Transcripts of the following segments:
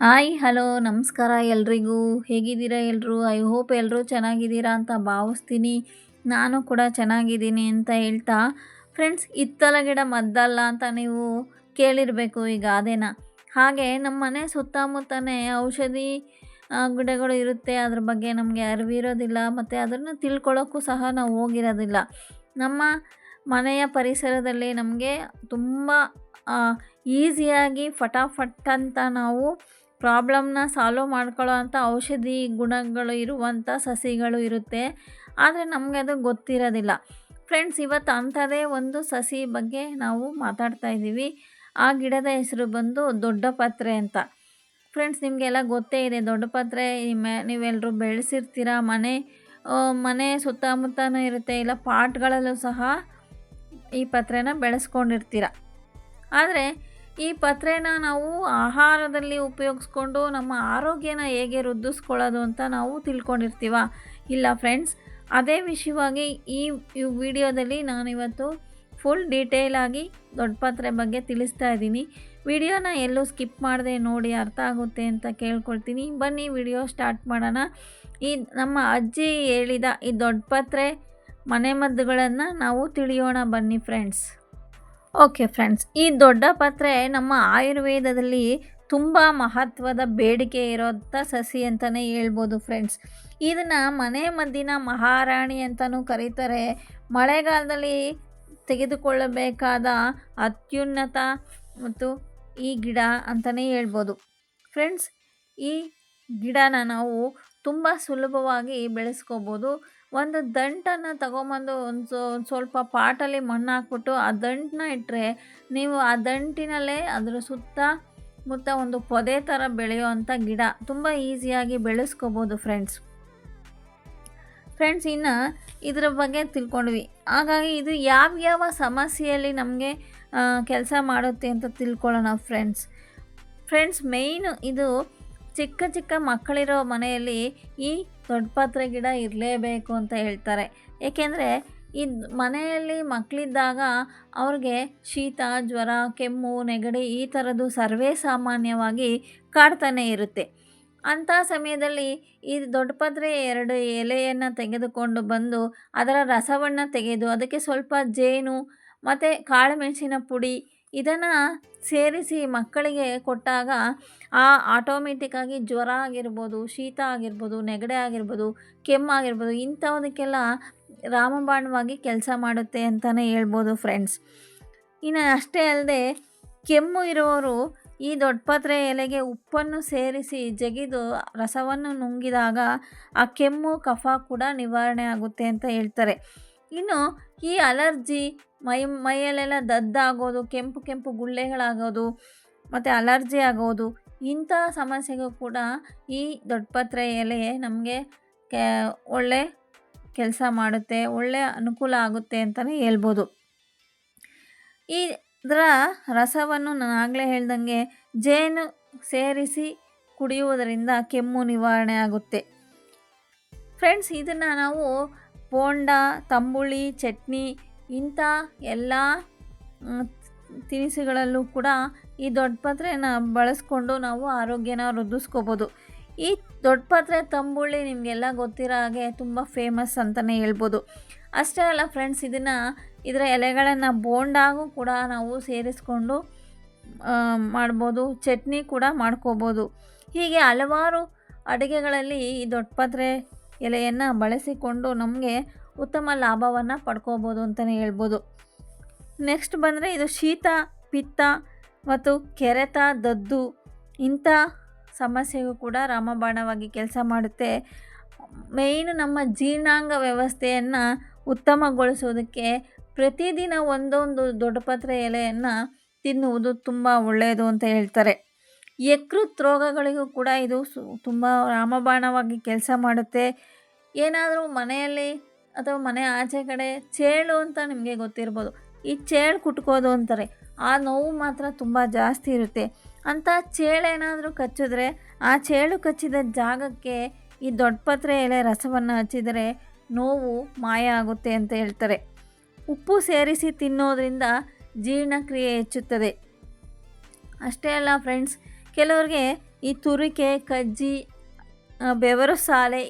Hi hello ನಮಸ್ಕಾರ ಎಲ್ರಿಗೂ. ಹೇಗಿದ್ದೀರಾ ಎಲ್ಲರೂ? ಐ ಹೋಪ್ ಎಲ್ಲರೂ ಚೆನ್ನಾಗಿದ್ದೀರಾ ಅಂತ ಭಾವಿಸ್ತೀನಿ. ನಾನು ಕೂಡ ಚೆನ್ನಾಗಿದ್ದೀನಿ ಅಂತ ಹೇಳ್ತಾ, ಫ್ರೆಂಡ್ಸ್, ಹಿತ್ತಲ ಗಿಡ ಮದ್ದಲ್ಲ ಅಂತ ನೀವು ಕೇಳಿರಬೇಕು ಈ ಗಾದೆನ. ಹಾಗೆ ನಮ್ಮ ಮನೆ ಸುತ್ತಮುತ್ತನೇ ಔಷಧಿ ಗಿಡಗಳು ಇರುತ್ತೆ. ಅದ್ರ ಬಗ್ಗೆ ನಮಗೆ ಅರಿವಿರೋದಿಲ್ಲ ಮತ್ತು ಅದನ್ನು ತಿಳ್ಕೊಳ್ಳೋಕ್ಕೂ ಸಹ ನಾವು ಹೋಗಿರೋದಿಲ್ಲ. ನಮ್ಮ ಮನೆಯ ಪರಿಸರದಲ್ಲಿ ನಮಗೆ ತುಂಬ ಈಸಿಯಾಗಿ ಫಟಾಫಟ್ ಅಂತ ನಾವು ಪ್ರಾಬ್ಲಮ್ನ ಸಾಲ್ವ್ ಮಾಡ್ಕೊಳ್ಳೋ ಅಂಥ ಔಷಧಿ ಗುಣಗಳು ಇರುವಂಥ ಸಸಿಗಳು ಇರುತ್ತೆ. ಆದರೆ ನಮಗೆ ಅದು ಗೊತ್ತಿರೋದಿಲ್ಲ. ಫ್ರೆಂಡ್ಸ್, ಇವತ್ತು ಅಂಥದ್ದೇ ಒಂದು ಸಸಿ ಬಗ್ಗೆ ನಾವು ಮಾತಾಡ್ತಾ ಇದ್ದೀವಿ. ಆ ಗಿಡದ ಹೆಸರು ಬಂದು ದೊಡ್ಡ ಪತ್ರೆ ಅಂತ. ಫ್ರೆಂಡ್ಸ್, ನಿಮಗೆಲ್ಲ ಗೊತ್ತೇ ಇದೆ. ದೊಡ್ಡ ಪತ್ರೆ ನೀವೆಲ್ಲರೂ ಬೆಳೆಸಿರ್ತೀರ. ಮನೆ ಸುತ್ತಮುತ್ತನೂ ಇರುತ್ತೆ, ಇಲ್ಲ ಪಾಟ್ಗಳಲ್ಲೂ ಸಹ ಈ ಪತ್ರೆನ ಬೆಳೆಸ್ಕೊಂಡಿರ್ತೀರ. ಆದರೆ ಈ ಪತ್ರೆನ ನಾವು ಆಹಾರದಲ್ಲಿ ಉಪಯೋಗಿಸ್ಕೊಂಡು ನಮ್ಮ ಆರೋಗ್ಯನ ಹೇಗೆ ವೃದ್ಧಿಸ್ಕೊಳ್ಳೋದು ಅಂತ ನಾವು ತಿಳ್ಕೊಂಡಿರ್ತೀವ. ಇಲ್ಲ ಫ್ರೆಂಡ್ಸ್, ಅದೇ ವಿಷಯವಾಗಿ ಈ ವಿಡಿಯೋದಲ್ಲಿ ನಾನಿವತ್ತು ಫುಲ್ ಡೀಟೇಲಾಗಿ ದೊಡ್ಡ ಪತ್ರೆ ಬಗ್ಗೆ ತಿಳಿಸ್ತಾ ಇದ್ದೀನಿ. ವಿಡಿಯೋನ ಎಲ್ಲೂ ಸ್ಕಿಪ್ ಮಾಡದೆ ನೋಡಿ, ಅರ್ಥ ಆಗುತ್ತೆ ಅಂತ ಕೇಳ್ಕೊಳ್ತೀನಿ. ಬನ್ನಿ ವಿಡಿಯೋ ಸ್ಟಾರ್ಟ್ ಮಾಡೋಣ. ಈ ನಮ್ಮ ಅಜ್ಜಿ ಹೇಳಿದ ಈ ದೊಡ್ಡ ಪತ್ರೆ ಮನೆಮದ್ದುಗಳನ್ನು ನಾವು ತಿಳಿಯೋಣ ಬನ್ನಿ ಫ್ರೆಂಡ್ಸ್. ಓಕೆ ಫ್ರೆಂಡ್ಸ್, ಈ ದೊಡ್ಡ ಪತ್ರೆ ನಮ್ಮ ಆಯುರ್ವೇದದಲ್ಲಿ ತುಂಬ ಮಹತ್ವದ ಬೇಡಿಕೆ ಇರೋಂಥ ಸಸಿ ಅಂತಲೇ ಹೇಳ್ಬೋದು ಫ್ರೆಂಡ್ಸ್. ಇದನ್ನು ಮನೆ ಮದ್ದಿನ ಮಹಾರಾಣಿ ಅಂತಲೂ ಕರೀತಾರೆ. ಮಳೆಗಾಲದಲ್ಲಿ ತೆಗೆದುಕೊಳ್ಳಬೇಕಾದ ಅತ್ಯುನ್ನತ ಮತ್ತು ಈ ಗಿಡ ಅಂತಲೇ ಹೇಳ್ಬೋದು ಫ್ರೆಂಡ್ಸ್. ಈ ಗಿಡನ ನಾವು ತುಂಬ ಸುಲಭವಾಗಿ ಬೆಳೆಸ್ಕೋಬೋದು. ಒಂದು ದಂಟನ್ನು ತಗೊಂಬಂದು ಒಂದು ಸ್ವಲ್ಪ ಪಾಟಲ್ಲಿ ಮಣ್ಣು ಹಾಕ್ಬಿಟ್ಟು ಆ ದಂಟನ್ನ ಇಟ್ಟರೆ, ನೀವು ಆ ದಂಟಿನಲ್ಲೇ ಅದರ ಸುತ್ತಮುತ್ತ ಒಂದು ಪೊದೆ ಥರ ಬೆಳೆಯೋ ಅಂಥ ಗಿಡ ತುಂಬ ಈಸಿಯಾಗಿ ಬೆಳೆಸ್ಕೋಬೋದು ಫ್ರೆಂಡ್ಸ್. ಇನ್ನು ಇದರ ಬಗ್ಗೆ ತಿಳ್ಕೊಂಡ್ವಿ. ಹಾಗಾಗಿ ಇದು ಯಾವ್ಯಾವ ಸಮಸ್ಯೆಯಲ್ಲಿ ನಮಗೆ ಕೆಲಸ ಮಾಡುತ್ತೆ ಅಂತ ತಿಳ್ಕೊಳ್ಳೋಣ ಫ್ರೆಂಡ್ಸ್. ಮೇಯ್ನು ಇದು ಚಿಕ್ಕ ಚಿಕ್ಕ ಮಕ್ಕಳಿರೋ ಮನೆಯಲ್ಲಿ ಈ ದೊಡ್ಡ ಪತ್ರೆ ಗಿಡ ಇರಲೇಬೇಕು ಅಂತ ಹೇಳ್ತಾರೆ. ಏಕೆಂದರೆ ಈ ಮನೆಯಲ್ಲಿ ಮಕ್ಕಳಿದ್ದಾಗ ಅವ್ರಿಗೆ ಶೀತ, ಜ್ವರ, ಕೆಮ್ಮು, ನೆಗಡಿ ಈ ಥರದ್ದು ಸರ್ವೇ ಸಾಮಾನ್ಯವಾಗಿ ಕಾಡ್ತಾನೆ ಇರುತ್ತೆ. ಅಂಥ ಸಮಯದಲ್ಲಿ ಈ ದೊಡ್ಡ ಪತ್ರೆ 2 ಎಲೆಯನ್ನು ತೆಗೆದುಕೊಂಡು ಬಂದು ಅದರ ರಸವನ್ನು ತೆಗೆದು ಅದಕ್ಕೆ ಸ್ವಲ್ಪ ಜೇನು ಮತ್ತು ಕಾಳುಮೆಣಸಿನ ಪುಡಿ ಇದನ್ನು ಸೇರಿಸಿ ಮಕ್ಕಳಿಗೆ ಕೊಟ್ಟಾಗ ಆಟೋಮೆಟಿಕ್ಕಾಗಿ ಜ್ವರ ಆಗಿರ್ಬೋದು, ಶೀತ ಆಗಿರ್ಬೋದು, ನೆಗಡಿ ಆಗಿರ್ಬೋದು, ಕೆಮ್ಮಾಗಿರ್ಬೋದು, ಇಂಥದಕ್ಕೆಲ್ಲ ರಾಮಬಾಣವಾಗಿ ಕೆಲಸ ಮಾಡುತ್ತೆ ಅಂತಲೇ ಹೇಳ್ಬೋದು ಫ್ರೆಂಡ್ಸ್. ಇನ್ನು ಅಷ್ಟೇ ಅಲ್ಲದೆ ಕೆಮ್ಮು ಇರುವವರು ಈ ದೊಡ್ಡ ಪತ್ರೆ ಎಲೆಗೆ ಉಪ್ಪನ್ನು ಸೇರಿಸಿ ಜಗಿದು ರಸವನ್ನು ನುಂಗಿದಾಗ ಆ ಕೆಮ್ಮು, ಕಫ ಕೂಡ ನಿವಾರಣೆ ಆಗುತ್ತೆ ಅಂತ ಹೇಳ್ತಾರೆ. ಇನ್ನು ಈ ಅಲರ್ಜಿ, ಮೈಯಲ್ಲೆಲ್ಲ ದದ್ದಾಗೋದು, ಕೆಂಪು ಗುಳ್ಳೆಗಳಾಗೋದು ಮತ್ತು ಅಲರ್ಜಿ ಆಗೋದು, ಇಂಥ ಸಮಸ್ಯೆಗೂ ಕೂಡ ಈ ದೊಡ್ಡ ಪತ್ರೆ ಎಲೆ ನಮಗೆ ಒಳ್ಳೆ ಕೆಲಸ ಮಾಡುತ್ತೆ, ಒಳ್ಳೆ ಅನುಕೂಲ ಆಗುತ್ತೆ ಅಂತಲೇ ಹೇಳ್ಬೋದು. ಇದರ ರಸವನ್ನು ನಾನು ಆಗಲೇ ಹೇಳ್ದಂಗೆ ಜೇನು ಸೇರಿಸಿ ಕುಡಿಯುವುದರಿಂದ ಕೆಮ್ಮು ನಿವಾರಣೆ ಆಗುತ್ತೆ ಫ್ರೆಂಡ್ಸ್. ಇದನ್ನು ನಾವು ಬೋಂಡ, ತಂಬುಳಿ, ಚಟ್ನಿ ಇಂಥ ಎಲ್ಲ ತಿನಿಸುಗಳಲ್ಲೂ ಕೂಡ ಈ ದೊಡ್ಡ ಪತ್ರೆನ ಬಳಸ್ಕೊಂಡು ನಾವು ಆರೋಗ್ಯನ ವೃದ್ಧಿಸ್ಕೋಬೋದು. ಈ ದೊಡ್ಡ ಪತ್ರೆ ತಂಬುಳಿ ನಿಮಗೆಲ್ಲ ಗೊತ್ತಿರೋ ಹಾಗೆ ತುಂಬ ಫೇಮಸ್ ಅಂತಲೇ ಹೇಳ್ಬೋದು. ಅಷ್ಟೇ ಅಲ್ಲ ಫ್ರೆಂಡ್ಸ್, ಇದರ ಎಲೆಗಳನ್ನು ಬೋಂಡಾಗೂ ಕೂಡ ನಾವು ಸೇರಿಸ್ಕೊಂಡು ಮಾಡ್ಬೋದು, ಚಟ್ನಿ ಕೂಡ ಮಾಡ್ಕೋಬೋದು. ಹೀಗೆ ಹಲವಾರು ಅಡುಗೆಗಳಲ್ಲಿ ಈ ದೊಡ್ಡ ಪತ್ರೆ ಎಲೆಯನ್ನು ಬಳಸಿಕೊಂಡು ನಮಗೆ ಉತ್ತಮ ಲಾಭವನ್ನು ಪಡ್ಕೋಬೋದು ಅಂತಲೇ ಹೇಳ್ಬೋದು. ನೆಕ್ಸ್ಟ್ ಬಂದರೆ ಇದು ಶೀತ, ಪಿತ್ತ ಮತ್ತು ಕೆರೆತ, ದದ್ದು ಇಂಥ ಸಮಸ್ಯೆಗೂ ಕೂಡ ರಾಮಬಾಣವಾಗಿ ಕೆಲಸ ಮಾಡುತ್ತೆ. ಮೇಯ್ನು ನಮ್ಮ ಜೀರ್ಣಾಂಗ ವ್ಯವಸ್ಥೆಯನ್ನು ಉತ್ತಮಗೊಳಿಸೋದಕ್ಕೆ ಪ್ರತಿದಿನ ಒಂದೊಂದು ದೊಡ್ಡ ಪತ್ರೆ ಎಲೆಯನ್ನು ತಿನ್ನುವುದು ತುಂಬ ಒಳ್ಳೆಯದು ಅಂತ ಹೇಳ್ತಾರೆ. ಯಕೃತ್ ರೋಗಗಳಿಗೂ ಕೂಡ ಇದು ತುಂಬ ರಾಮಬಾಣವಾಗಿ ಕೆಲಸ ಮಾಡುತ್ತೆ. ಏನಾದರೂ ಮನೆಯಲ್ಲಿ ಅಥವಾ ಮನೆ ಆಚೆ ಕಡೆ ಚೇಳು ಅಂತ ನಿಮಗೆ ಗೊತ್ತಿರ್ಬೋದು. ಈ ಚೇಳು ಕುಟ್ಕೋದು ಅಂತಾರೆ, ಆ ನೋವು ಮಾತ್ರ ತುಂಬ ಜಾಸ್ತಿ ಇರುತ್ತೆ. ಅಂಥ ಚೇಳೇನಾದರೂ ಕಚ್ಚಿದ್ರೆ ಆ ಚೇಳು ಕಚ್ಚಿದ ಜಾಗಕ್ಕೆ ಈ ದೊಡ್ಡ ಪತ್ರೆ ಎಲೆ ರಸವನ್ನು ಹಚ್ಚಿದರೆ ನೋವು ಮಾಯ ಆಗುತ್ತೆ ಅಂತ ಹೇಳ್ತಾರೆ. ಉಪ್ಪು ಸೇರಿಸಿ ತಿನ್ನೋದ್ರಿಂದ ಜೀರ್ಣಕ್ರಿಯೆ ಹೆಚ್ಚುತ್ತದೆ. ಅಷ್ಟೇ ಅಲ್ಲ ಫ್ರೆಂಡ್ಸ್, ಕೆಲವ್ರಿಗೆ ಈ ತುರಿಕೆ, ಕಜ್ಜಿ, ಬೆವರು ಸಾಲೆ,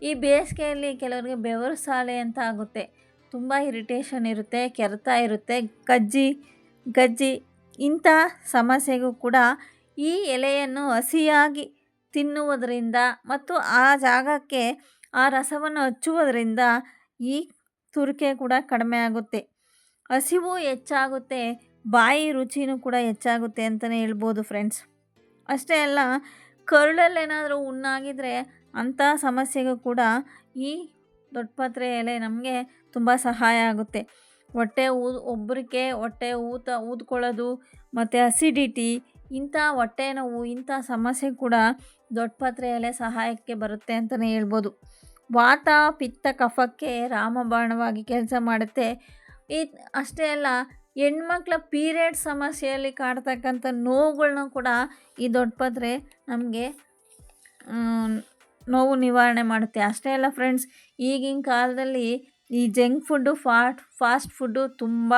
ಈ ಬೇಸಿಗೆಯಲ್ಲಿ ಕೆಲವರಿಗೆ ಬೆವರು ಸಾಲೆ ಅಂತ ಆಗುತ್ತೆ. ತುಂಬ ಇರಿಟೇಷನ್ ಇರುತ್ತೆ, ಕೆರೆತ ಇರುತ್ತೆ, ಗಜ್ಜಿ ಇಂಥ ಸಮಸ್ಯೆಗೂ ಕೂಡ ಈ ಎಲೆಯನ್ನು ಹಸಿಯಾಗಿ ತಿನ್ನುವುದರಿಂದ ಮತ್ತು ಆ ಜಾಗಕ್ಕೆ ಆ ರಸವನ್ನು ಹಚ್ಚುವುದರಿಂದ ಈ ತುರಿಕೆ ಕೂಡ ಕಡಿಮೆ ಆಗುತ್ತೆ. ಹಸಿವು ಹೆಚ್ಚಾಗುತ್ತೆ, ಬಾಯಿ ರುಚಿನೂ ಕೂಡ ಹೆಚ್ಚಾಗುತ್ತೆ ಅಂತಲೇ ಹೇಳ್ಬೋದು ಫ್ರೆಂಡ್ಸ್. ಅಷ್ಟೇ ಅಲ್ಲ, ಕರುಳಲ್ಲೇನಾದರೂ ಹುಣ್ಣಾಗಿದ್ದರೆ ಅಂಥ ಸಮಸ್ಯೆಗೂ ಕೂಡ ಈ ದೊಡ್ಡಪತ್ರೆ ಎಲೆ ನಮಗೆ ತುಂಬ ಸಹಾಯ ಆಗುತ್ತೆ. ಒಬ್ಬರಿಗೆ ಹೊಟ್ಟೆ ಊದ್ಕೊಳ್ಳೋದು ಮತ್ತು ಅಸಿಡಿಟಿ, ಇಂಥ ಹೊಟ್ಟೆ ನೋವು, ಇಂಥ ಸಮಸ್ಯೆ ಕೂಡ ದೊಡ್ಡಪತ್ರೆ ಎಲೆ ಸಹಾಯಕ್ಕೆ ಬರುತ್ತೆ ಅಂತಲೇ ಹೇಳ್ಬೋದು. ವಾತ, ಪಿತ್ತ, ಕಫಕ್ಕೆ ರಾಮಬಾಣವಾಗಿ ಕೆಲಸ ಮಾಡುತ್ತೆ. ಅಷ್ಟೇ ಅಲ್ಲ, ಹೆಣ್ಮಕ್ಳ ಪೀರಿಯಡ್ ಸಮಸ್ಯೆಯಲ್ಲಿ ಕಾಡ್ತಕ್ಕಂಥ ನೋವುಗಳನ್ನ ಕೂಡ ಈ ದೊಡ್ಡಪತ್ರೆ ನಮಗೆ ನೋವು ನಿವಾರಣೆ ಮಾಡುತ್ತೆ. ಅಷ್ಟೇ ಅಲ್ಲ ಫ್ರೆಂಡ್ಸ್, ಈಗಿನ ಕಾಲದಲ್ಲಿ ಈ ಜಂಕ್ ಫುಡ್ಡು, ಫಾಸ್ಟ್ ಫುಡ್ಡು ತುಂಬ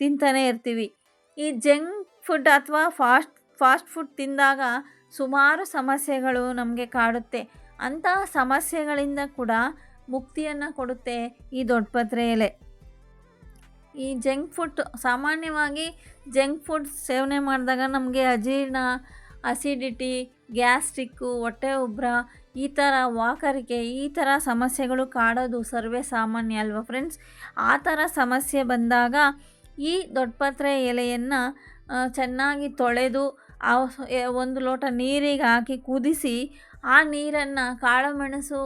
ತಿಂತಾನೆ ಇರ್ತೀವಿ. ಈ ಜಂಕ್ ಫುಡ್ ಅಥವಾ ಫಾಸ್ಟ್ ಫುಡ್ ತಿಂದಾಗ ಸುಮಾರು ಸಮಸ್ಯೆಗಳು ನಮಗೆ ಕಾಡುತ್ತೆ. ಅಂತಹ ಸಮಸ್ಯೆಗಳಿಂದ ಕೂಡ ಮುಕ್ತಿಯನ್ನು ಕೊಡುತ್ತೆ ಈ ದೊಡ್ಡಪತ್ರೆ ಎಲೆ. ಈ ಸಾಮಾನ್ಯವಾಗಿ ಜಂಕ್ ಫುಡ್ ಸೇವನೆ ಮಾಡಿದಾಗ ನಮಗೆ ಅಜೀರ್ಣ, ಅಸಿಡಿಟಿ, ಗ್ಯಾಸ್ಟ್ರಿಕ್ಕು, ಹೊಟ್ಟೆ ಉಬ್ಬರ, ಈ ಥರ ವಾಕರಿಕೆ, ಈ ಥರ ಸಮಸ್ಯೆಗಳು ಕಾಡೋದು ಸರ್ವೇ ಸಾಮಾನ್ಯ ಅಲ್ವಾ ಫ್ರೆಂಡ್ಸ್. ಆ ಥರ ಸಮಸ್ಯೆ ಬಂದಾಗ ಈ ದೊಡ್ಡಪತ್ರೆ ಎಲೆಯನ್ನು ಚೆನ್ನಾಗಿ ತೊಳೆದು ಒಂದು ಲೋಟ ನೀರಿಗೆ ಹಾಕಿ ಕುದಿಸಿ ಆ ನೀರನ್ನು ಕಾಳುಮೆಣಸು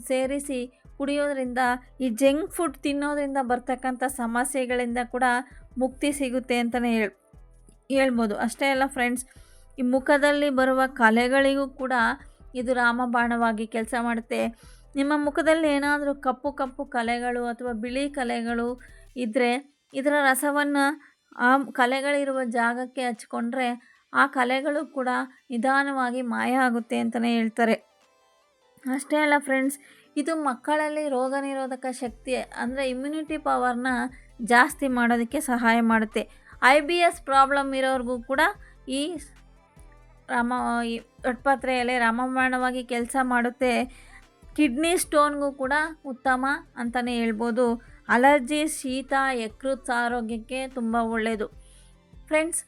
ಸೇರಿಸಿ ಕುಡಿಯೋದ್ರಿಂದ ಈ ಜಂಕ್ ಫುಡ್ ತಿನ್ನೋದ್ರಿಂದ ಬರ್ತಕ್ಕಂಥ ಸಮಸ್ಯೆಗಳಿಂದ ಕೂಡ ಮುಕ್ತಿ ಸಿಗುತ್ತೆ ಅಂತಲೇ ಹೇಳ್ಬೋದು. ಅಷ್ಟೇ ಅಲ್ಲ ಫ್ರೆಂಡ್ಸ್, ಈ ಮುಖದಲ್ಲಿ ಬರುವ ಕಲೆಗಳಿಗೂ ಕೂಡ ಇದು ರಾಮಬಾಣವಾಗಿ ಕೆಲಸ ಮಾಡುತ್ತೆ. ನಿಮ್ಮ ಮುಖದಲ್ಲಿ ಏನಾದರೂ ಕಪ್ಪು ಕಪ್ಪು ಕಲೆಗಳು ಅಥವಾ ಬಿಳಿ ಕಲೆಗಳು ಇದ್ದರೆ ಇದರ ರಸವನ್ನು ಆ ಕಲೆಗಳಿರುವ ಜಾಗಕ್ಕೆ ಹಚ್ಕೊಂಡ್ರೆ ಆ ಕಲೆಗಳು ಕೂಡ ನಿಧಾನವಾಗಿ ಮಾಯ ಆಗುತ್ತೆ ಅಂತಲೇ ಹೇಳ್ತಾರೆ. ಅಷ್ಟೇ ಅಲ್ಲ ಫ್ರೆಂಡ್ಸ್, ಇದು ಮಕ್ಕಳಲ್ಲಿ ರೋಗ ನಿರೋಧಕ ಶಕ್ತಿ ಅಂದರೆ ಇಮ್ಯುನಿಟಿ ಪವರ್ನ ಜಾಸ್ತಿ ಮಾಡೋದಕ್ಕೆ ಸಹಾಯ ಮಾಡುತ್ತೆ. IBS ಪ್ರಾಬ್ಲಮ್ ಇರೋರಿಗೂ ಕೂಡ ಈ ದೊಡ್ಡಪತ್ರೆ ಎಲೆ ರಾಮಬಾಣವಾಗಿ ಕೆಲಸ ಮಾಡುತ್ತೆ. ಕಿಡ್ನಿ ಸ್ಟೋನ್ಗೂ ಕೂಡ ಉತ್ತಮ ಅಂತಲೇ ಹೇಳ್ಬೋದು. ಅಲರ್ಜಿ, ಶೀತ, ಯಕೃತ್ ಆರೋಗ್ಯಕ್ಕೆ ತುಂಬ ಒಳ್ಳೆಯದು ಫ್ರೆಂಡ್ಸ್.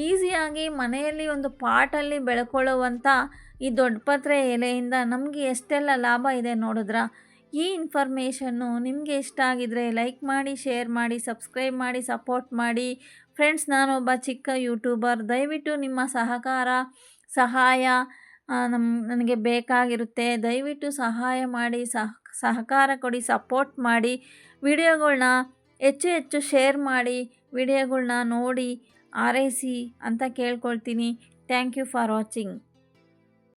ಈಸಿಯಾಗಿ ಮನೆಯಲ್ಲಿ ಒಂದು ಪಾಟಲ್ಲಿ ಬೆಳ್ಕೊಳ್ಳುವಂಥ ಈ ದೊಡ್ಡಪತ್ರೆ ಎಲೆಯಿಂದ ನಮಗೆ ಎಷ್ಟೆಲ್ಲ ಲಾಭ ಇದೆ ನೋಡಿದ್ರಾ? ಈ ಇನ್ಫಾರ್ಮೇಷನ್ನು ನಿಮಗೆ ಇಷ್ಟ ಆಗಿದರೆ ಲೈಕ್ ಮಾಡಿ, ಶೇರ್ ಮಾಡಿ, ಸಬ್ಸ್ಕ್ರೈಬ್ ಮಾಡಿ, ಸಪೋರ್ಟ್ ಮಾಡಿ ಫ್ರೆಂಡ್ಸ್. ನಾನೊಬ್ಬ ಚಿಕ್ಕ ಯೂಟ್ಯೂಬರ್. ದಯವಿಟ್ಟು ನಿಮ್ಮ ಸಹಾಯ ನನಗೆ ಬೇಕಾಗಿರುತ್ತೆ. ದಯವಿಟ್ಟು ಸಹಾಯ ಮಾಡಿ, ಸಹಕಾರ ಕೊಡಿ, ಸಪೋರ್ಟ್ ಮಾಡಿ. ವಿಡಿಯೋಗಳ್ನ ಹೆಚ್ಚು ಶೇರ್ ಮಾಡಿ, ವಿಡಿಯೋಗಳ್ನ ನೋಡಿ ಆರೈಸಿ ಅಂತ ಕೇಳ್ಕೊಳ್ತೀನಿ. Thank you for watching.